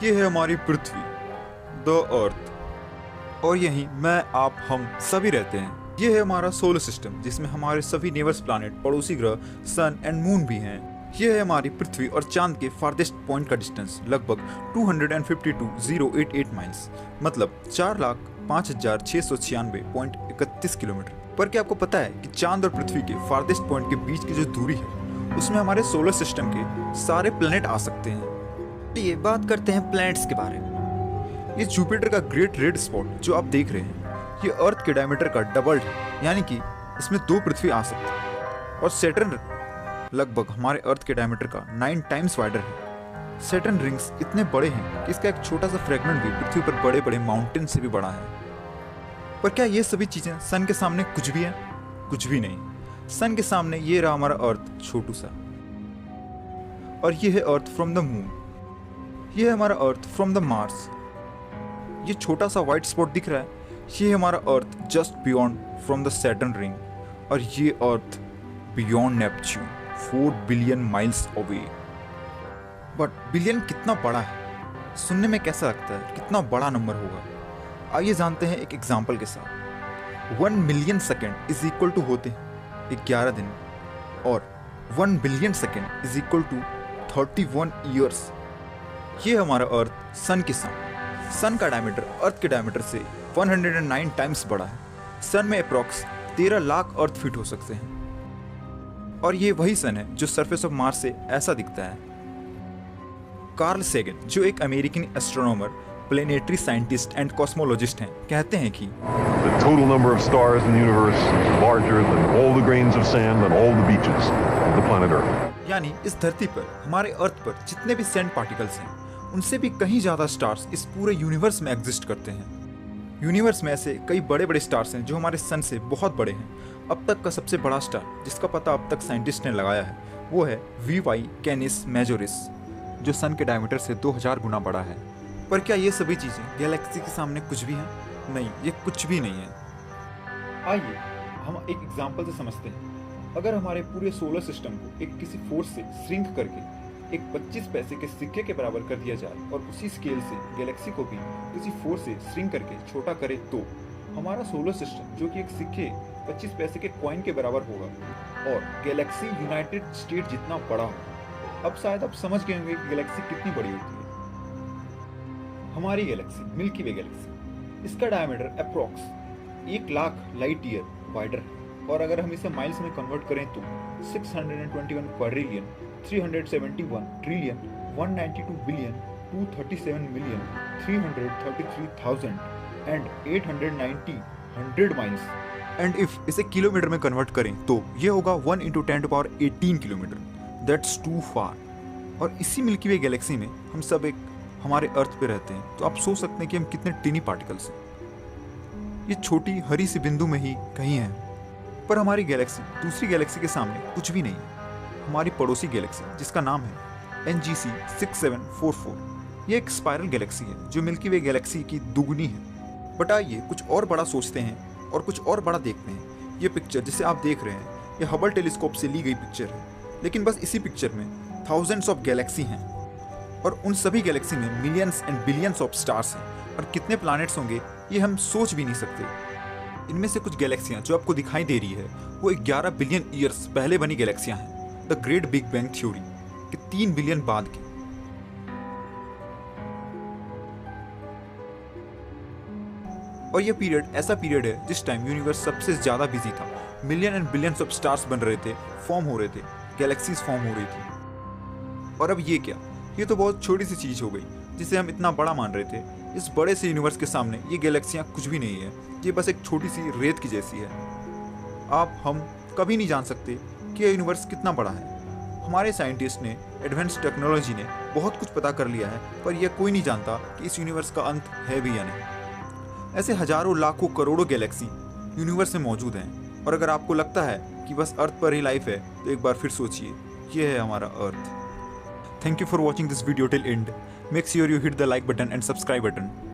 ये है हमारी पृथ्वी, द अर्थ, और यहीं मैं, आप, हम सभी रहते हैं। ये है हमारा सोलर सिस्टम, जिसमें हमारे सभी नेबर्स प्लैनेट, पड़ोसी ग्रह, सन एंड मून भी हैं। ये है हमारी पृथ्वी और चांद के फार्देस्ट पॉइंट का डिस्टेंस, लगभग 252,088 माइल्स, मतलब 4,05,696.31 किलोमीटर। पर क्या आपको पता है कि चांद और पृथ्वी के फार्देस्ट पॉइंट के बीच की जो दूरी है, उसमें हमारे सोलर सिस्टम के सारे प्लैनेट आ सकते हैं। ये बात करते हैं प्लैनेट्स के बारे में। ये जुपिटर का ग्रेट रेड स्पॉट जो आप देख रहे हैं, ये अर्थ के डायमीटर का डबल है, यानी कि इसमें 2 पृथ्वी आ सकती है। और सैटर्न लगभग हमारे अर्थ के डायमीटर का 9 टाइम्स वाइडर है। सैटर्न रिंग्स इतने बड़े हैं कि इसका एक छोटा सा फ्रेगमेंट भी पृथ्वी पर बड़े बड़े माउंटेन से भी बड़ा है। पर क्या ये सभी चीजें सन के सामने कुछ भी है? कुछ भी नहीं। सन के सामने ये रहा हमारा अर्थ, छोटू सा, और ये है अर्थ फ्रॉम द मून। ये है हमारा अर्थ फ्रॉम द मार्स। ये छोटा सा व्हाइट स्पॉट दिख रहा है, ये है हमारा earth just beyond from the Saturn ring. और ये earth beyond Neptune, 4 billion miles away. But billion कितना बड़ा है? सुनने में कैसा लगता है? कितना बड़ा नंबर होगा? आइए जानते हैं एक एग्जाम्पल के साथ। 1 million second is equal to होते हैं 11 दिन, और 1 billion second is equal to 31 years. ये हमारा अर्थ सन के सामने। सन का डायमीटर अर्थ के डायमीटर से 109 टाइम्स बड़ा है। सन में अप्रॉक्स 13 लाख अर्थ फीट हो सकते हैं। और ये वही सन है जो सरफेस ऑफ मार्स से ऐसा दिखता है। कार्ल सेगन, जो एक American astronomer, planetary scientist and cosmologist हैं, कहते हैं कि The total number of stars in the universe is larger than all the grains of sand on all the beaches of the planet Earth. यानी इस धरती पर, हमारे अर्थ पर जितने भी सैंड पार्टिकल्स हैं, उनसे भी कहीं ज्यादा स्टार्स इस पूरे यूनिवर्स में एग्जिस्ट करते हैं। यूनिवर्स में ऐसे कई बड़े बड़े स्टार्स हैं जो हमारे सन से बहुत बड़े हैं। अब तक का सबसे बड़ा स्टार, जिसका पता अब तक साइंटिस्ट ने लगाया है, वो है VY कैनिस मेजोरिस, जो सन के डायमीटर से 2000 गुना बड़ा है। पर क्या ये सभी चीजें गैलेक्सी के सामने कुछ भी हैं? नहीं, ये कुछ भी नहीं है। आइए हम एक एग्जाम्पल से समझते हैं। अगर हमारे पूरे सोलर सिस्टम को एक किसी फोर्स से श्रिंक करके एक 25 पैसे के सिक्के के बराबर कर दिया जाए, और उसी स्केल से गैलेक्सी को भी किसी फोर्स से श्रिंक करके छोटा करे, तो हमारा सोलर सिस्टम, जो कि एक सिक्के 25 पैसे के कॉइन के बराबर होगा, और गैलेक्सी यूनाइटेड स्टेट जितना बड़ा हो। अब शायद आप समझ गए होंगे कि गैलेक्सी कितनी बड़ी होती है। हमारी गैलेक्सी, मिल्की वे गैलेक्सी, इसका diameter approx 1 lakh light year wider है। और अगर हम इसे माइल्स में कन्वर्ट करें तो 621 quadrillion 371 trillion 192 billion 237 million 333,000 and 890 100 miles. And if इसे किलोमीटर में कन्वर्ट करें तो ये होगा 1 × 10⁻18 किलोमीटर। दैट्स टू फार। और इसी मिल्की वे गैलेक्सी में हम सब एक हमारे अर्थ पे रहते हैं, तो आप सोच सकते हैं कि हम कितने टीनी पार्टिकल्स हैं। ये छोटी हरी सी बिंदु में ही कहीं है। पर हमारी गैलेक्सी दूसरी गैलेक्सी के सामने कुछ भी नहीं है। हमारी पड़ोसी गैलेक्सी, जिसका नाम है NGC 6744, ये एक स्पाइरल गैलेक्सी है जो मिल्की वे गैलेक्सी की दुगनी है। बट आइए कुछ और बड़ा सोचते हैं और कुछ और बड़ा देखते हैं। ये पिक्चर जिसे आप देख रहे हैं, ये हबल टेलीस्कोप से ली गई पिक्चर है। लेकिन बस इसी पिक्चर में थाउजेंड्स ऑफ गैलेक्सी हैं, और उन सभी गैलेक्सी में millions and billions of stars हैं। और कितने प्लैनेट्स होंगे ये हम सोच भी नहीं सकते। इनमें से कुछ गैलेक्सियां जो आपको दिखाई दे रही है, वो 11 बिलियन ईयर्स पहले बनी गैलेक्सियां हैं, the great big bang theory के 3 बिलियन बाद की। और यह पीरियड ऐसा पीरियड है जिस टाइम यूनिवर्स सबसे ज्यादा बिजी था। Million and billions of stars बन रहे थे, फॉर्म हो रहे थे, गैलेक्सीज फॉर्म हो रही थी। और अब ये क्या? ये तो बहुत छोटी सी चीज हो गई जिसे हम इतना बड़ा मान रहे थे। इस बड़े से यूनिवर्स के सामने ये गैलेक्सियां कुछ भी नहीं है। ये बस एक छोटी सी रेत की जैसी है। आप, हम कभी नहीं जान सकते कि यह यूनिवर्स कितना बड़ा है। हमारे साइंटिस्ट ने, एडवांस टेक्नोलॉजी ने बहुत कुछ पता कर लिया है, पर यह कोई नहीं जानता कि इस यूनिवर्स का अंत है भी या नहीं। ऐसे हजारों लाखों करोड़ों गैलेक्सी यूनिवर्स में मौजूद हैं। और अगर आपको लगता है कि बस अर्थ पर ही लाइफ है, तो एक बार फिर सोचिए, ये है हमारा अर्थ। Thank you for watching this video till end. Make sure you hit the like button and subscribe button.